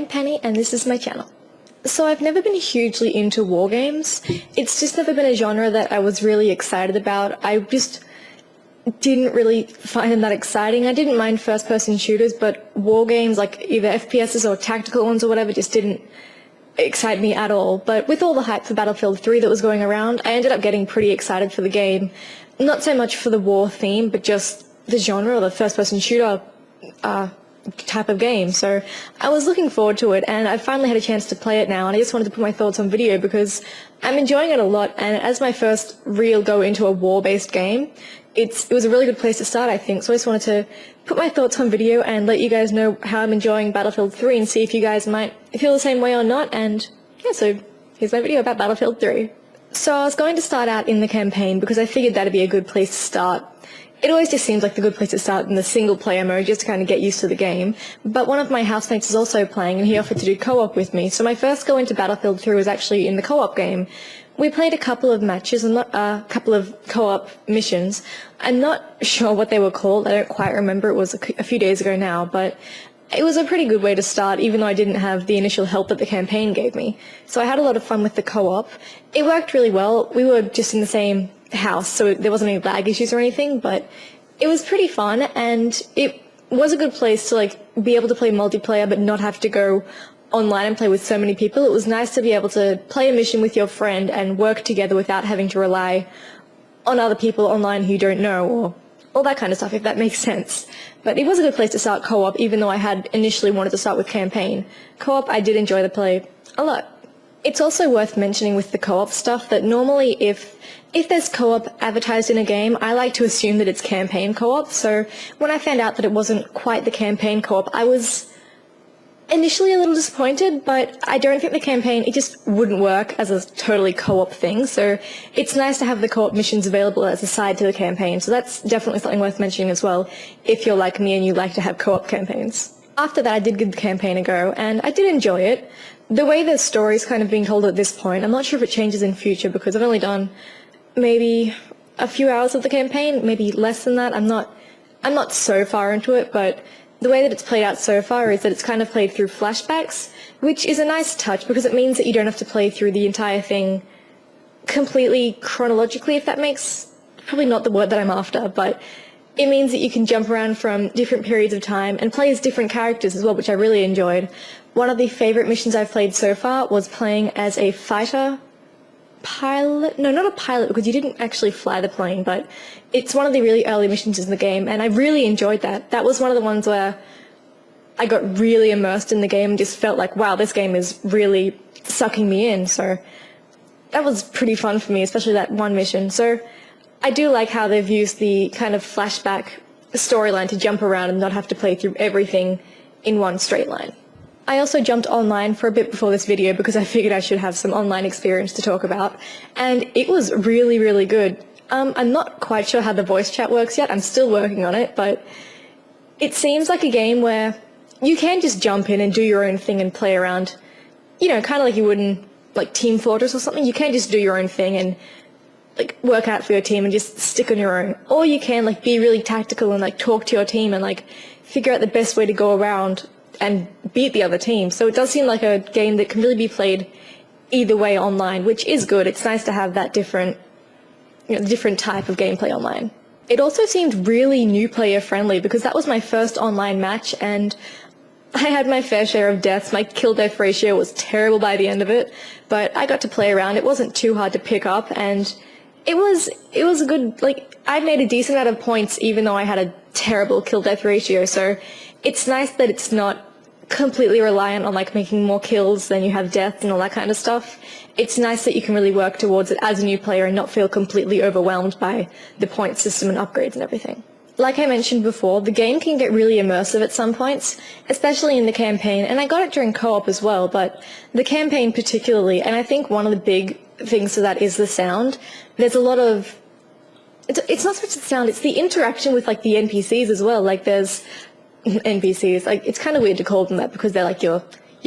Penny and this is my channel. So I've never been hugely into war games. It's just never been a genre that I was really excited about. I just didn't really find them that exciting. I didn't mind first-person shooters, but war games, like either FPSs or tactical ones or whatever, just didn't excite me at all. But with all the hype for Battlefield 3 that was going around, I ended up getting pretty excited for the game. Not so much for the war theme, but just the genre, or the first-person shooter type of game. So I was looking forward to it, and I finally had a chance to play it now, and I just wanted to put my thoughts on video because I'm enjoying it a lot, and as my first real go into a war-based game, it was a really good place to start, I think. So I just wanted to put my thoughts on video and let you guys know how I'm enjoying Battlefield 3 and see if you guys might feel the same way or not. And yeah, so here's my video about Battlefield 3. So I was going to start out in the campaign because I figured that'd be a good place to start. It always just seems like the good place to start in the single-player mode just to kind of get used to the game. But one of my housemates is also playing, and he offered to do co-op with me. So my first go into Battlefield 3 was actually in the co-op game. We played a couple of matches and a couple of co-op missions. I'm not sure what they were called. I don't quite remember. It was a few days ago now, but it was a pretty good way to start, even though I didn't have the initial help that the campaign gave me. So I had a lot of fun with the co-op. It worked really well. We were just in the same house, so there wasn't any lag issues or anything, but it was pretty fun, and it was a good place to like be able to play multiplayer but not have to go online and play with so many people. It was nice to be able to play a mission with your friend and work together without having to rely on other people online who you don't know, or all that kind of stuff, if that makes sense. But it was a good place to start co-op, even though I had initially wanted to start with campaign. Co-op, I did enjoy the play a lot. It's also worth mentioning with the co-op stuff that normally if there's co-op advertised in a game, I like to assume that it's campaign co-op. So when I found out that it wasn't quite the campaign co-op, I was initially a little disappointed, but I don't think the campaign, it just wouldn't work as a totally co-op thing. So it's nice to have the co-op missions available as a side to the campaign. So that's definitely something worth mentioning as well, if you're like me and you like to have co-op campaigns. After that, I did give the campaign a go, and I did enjoy it. The way the story's kind of being told at this point, I'm not sure if it changes in future because I've only done maybe a few hours of the campaign, maybe less than that. I'm not so far into it, but the way that it's played out so far is that it's kind of played through flashbacks, which is a nice touch because it means that you don't have to play through the entire thing completely chronologically, if that makes, probably not the word that I'm after, but it means that you can jump around from different periods of time and play as different characters as well, which I really enjoyed. One of the favorite missions I've played so far was playing as a fighter pilot. No, not a pilot, because you didn't actually fly the plane, but it's one of the really early missions in the game, and I really enjoyed that. That was one of the ones where I got really immersed in the game and just felt like, wow, this game is really sucking me in. So that was pretty fun for me, especially that one mission. So I do like how they've used the kind of flashback storyline to jump around and not have to play through everything in one straight line. I also jumped online for a bit before this video because I figured I should have some online experience to talk about, and it was really, really good. I'm not quite sure how the voice chat works yet. I'm still working on it, but it seems like a game where you can just jump in and do your own thing and play around, you know, kind of like you would in like Team Fortress or something. You can just do your own thing and like work out for your team and just stick on your own, or you can like be really tactical and like talk to your team and like figure out the best way to go around and beat the other team. So it does seem like a game that can really be played either way online, which is good. It's nice to have that different type of gameplay online. It also seemed really new player friendly because that was my first online match, and I had my fair share of deaths. My kill-death ratio was terrible by the end of it, but I got to play around. It wasn't too hard to pick up, and it was a good, like, I made a decent amount of points even though I had a terrible kill-death ratio, so it's nice that it's not completely reliant on like making more kills than you have deaths and all that kind of stuff. It's nice that you can really work towards it as a new player and not feel completely overwhelmed by the point system and upgrades and everything. Like I mentioned before, the game can get really immersive at some points, especially in the campaign, and I got it during co-op as well, but the campaign particularly, and I think one of the big things to that is the sound. There's a lot of, it's not so much the sound, it's the interaction with like the NPCs as well. Like there's NPCs, like it's kind of weird to call them that because they're like your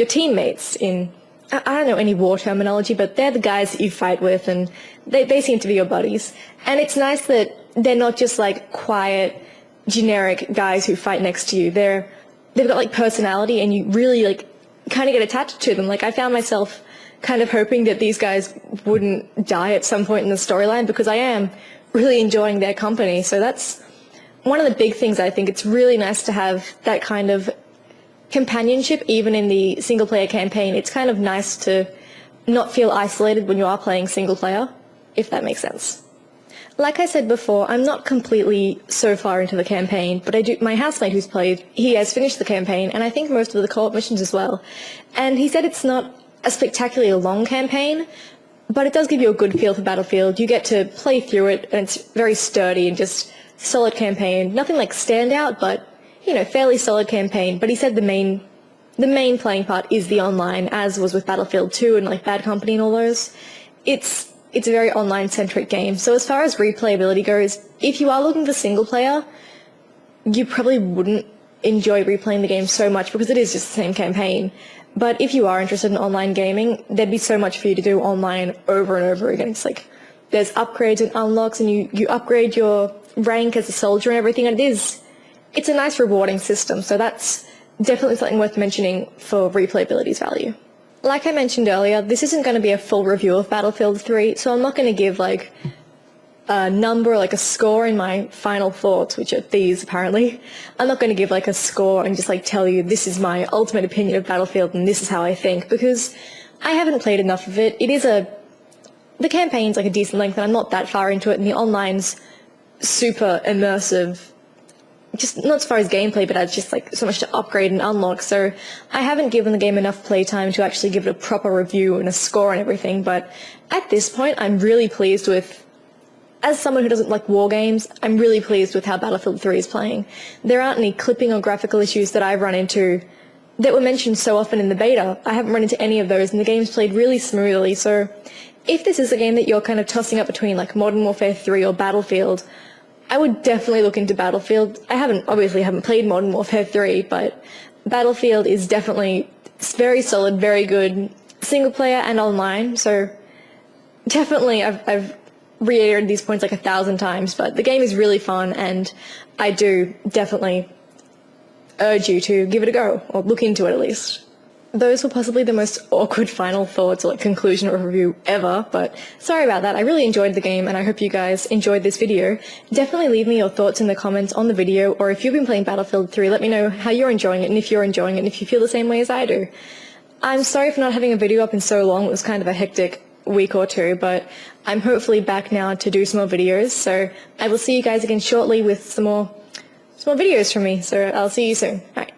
teammates in, I don't know any war terminology, but they're the guys that you fight with, and they seem to be your buddies. And it's nice that they're not just like quiet, generic guys who fight next to you. They've got like personality, and you really like kind of get attached to them. Like, I found myself kind of hoping that these guys wouldn't die at some point in the storyline, because I am really enjoying their company. So that's one of the big things. I think it's really nice to have that kind of companionship even in the single player campaign. It's kind of nice to not feel isolated when you are playing single player, if that makes sense. Like I said before, I'm not completely so far into the campaign, but my housemate who's played, he has finished the campaign, and I think most of the co-op missions as well. And he said it's not a spectacularly long campaign, but it does give you a good feel for Battlefield. You get to play through it, and it's very sturdy and just solid campaign. Nothing like standout, but, you know, fairly solid campaign. But he said the main playing part is the online, as was with Battlefield 2 and like Bad Company and all those. It's a very online-centric game. So as far as replayability goes, if you are looking for single player, you probably wouldn't enjoy replaying the game so much because it is just the same campaign. But if you are interested in online gaming, there'd be so much for you to do online over and over again. It's like there's upgrades and unlocks, and you upgrade your rank as a soldier and everything, and it's a nice rewarding system. So that's definitely something worth mentioning for replayability's value. Like I mentioned earlier, this isn't going to be a full review of Battlefield 3, so I'm not going to give like a number, like a score in my final thoughts, which are these apparently. I'm not going to give like a score and just like tell you this is my ultimate opinion of Battlefield and this is how I think, because I haven't played enough of it. The campaign's like a decent length and I'm not that far into it, and the online's super immersive. Just not as far as gameplay, but as just like so much to upgrade and unlock. So I haven't given the game enough playtime to actually give it a proper review and a score and everything. But at this point, I'm really pleased with, as someone who doesn't like war games, I'm really pleased with how Battlefield 3 is playing. There aren't any clipping or graphical issues that I've run into that were mentioned so often in the beta. I haven't run into any of those, and the game's played really smoothly. So if this is a game that you're kind of tossing up between like Modern Warfare 3 or Battlefield, I would definitely look into Battlefield. Obviously haven't played Modern Warfare 3, but Battlefield is definitely very solid, very good, single player and online. So definitely, I've reiterated these points like 1,000 times, but the game is really fun, and I do definitely urge you to give it a go, or look into it at least. Those were possibly the most awkward final thoughts or like conclusion of a review ever, but sorry about that. I really enjoyed the game, and I hope you guys enjoyed this video. Definitely leave me your thoughts in the comments on the video, or if you've been playing Battlefield 3, let me know how you're enjoying it and if you're enjoying it and if you feel the same way as I do. I'm sorry for not having a video up in so long. It was kind of a hectic week or two, but I'm hopefully back now to do some more videos, so I will see you guys again shortly with some more videos from me, so I'll see you soon. Alright.